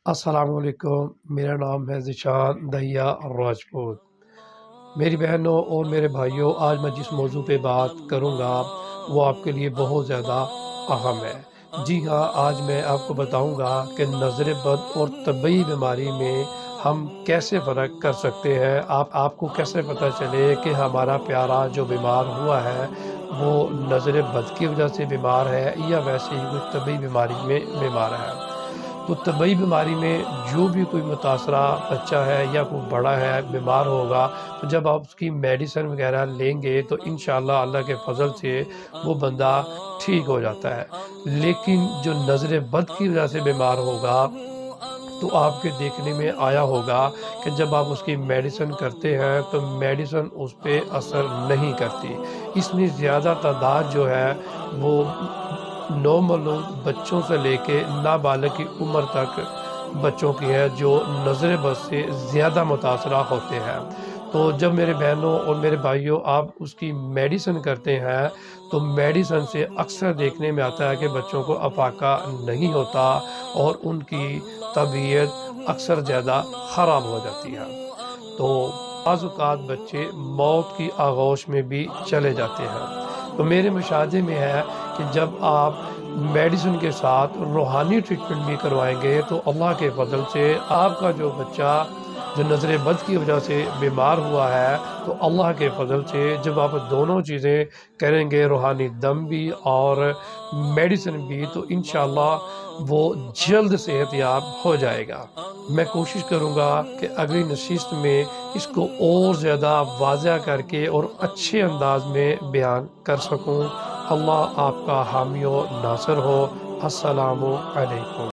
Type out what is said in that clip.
السلام علیکم، میرا نام ہے ذیشان دہیا راجپوت۔ میری بہنوں اور میرے بھائیوں، آج میں جس موضوع پہ بات کروں گا وہ آپ کے لیے بہت زیادہ اہم ہے۔ جی ہاں، آج میں آپ کو بتاؤں گا کہ نظر بد اور طبعی بیماری میں ہم کیسے فرق کر سکتے ہیں۔ آپ کو کیسے پتہ چلے کہ ہمارا پیارا جو بیمار ہوا ہے وہ نظر بد کی وجہ سے بیمار ہے یا ویسے ہی کوئی طبعی بیماری میں بیمار ہے۔ تو طبعی بیماری میں جو بھی کوئی متاثرہ بچہ ہے یا کوئی بڑا ہے بیمار ہوگا، تو جب آپ اس کی میڈیسن وغیرہ لیں گے تو انشاءاللہ اللہ کے فضل سے وہ بندہ ٹھیک ہو جاتا ہے۔ لیکن جو نظر بد کی وجہ سے بیمار ہوگا تو آپ کے دیکھنے میں آیا ہوگا کہ جب آپ اس کی میڈیسن کرتے ہیں تو میڈیسن اس پہ اثر نہیں کرتی۔ اس میں زیادہ تعداد جو ہے وہ نومولود بچوں سے لے کے نابالغ کی عمر تک بچوں کی ہے جو نظر بد سے زیادہ متاثرہ ہوتے ہیں۔ تو جب میرے بہنوں اور میرے بھائیوں آپ اس کی میڈیسن کرتے ہیں تو میڈیسن سے اکثر دیکھنے میں آتا ہے کہ بچوں کو افاقہ نہیں ہوتا اور ان کی طبیعت اکثر زیادہ خراب ہو جاتی ہے۔ تو بعض اوقات بچے موت کی آغوش میں بھی چلے جاتے ہیں۔ تو میرے مشاہدے میں ہے کہ جب آپ میڈیسن کے ساتھ روحانی ٹریٹمنٹ بھی کروائیں گے تو اللہ کے فضل سے آپ کا جو بچہ جو نظر بد کی وجہ سے بیمار ہوا ہے تو اللہ کے فضل سے جب آپ دونوں چیزیں کریں گے، روحانی دم بھی اور میڈیسن بھی، تو انشاءاللہ وہ جلد صحت یاب ہو جائے گا۔ میں کوشش کروں گا کہ اگلی نشست میں اس کو اور زیادہ واضح کر کے اور اچھے انداز میں بیان کر سکوں۔ اللہ آپ کا حامی و ناصر ہو۔ السلام علیکم۔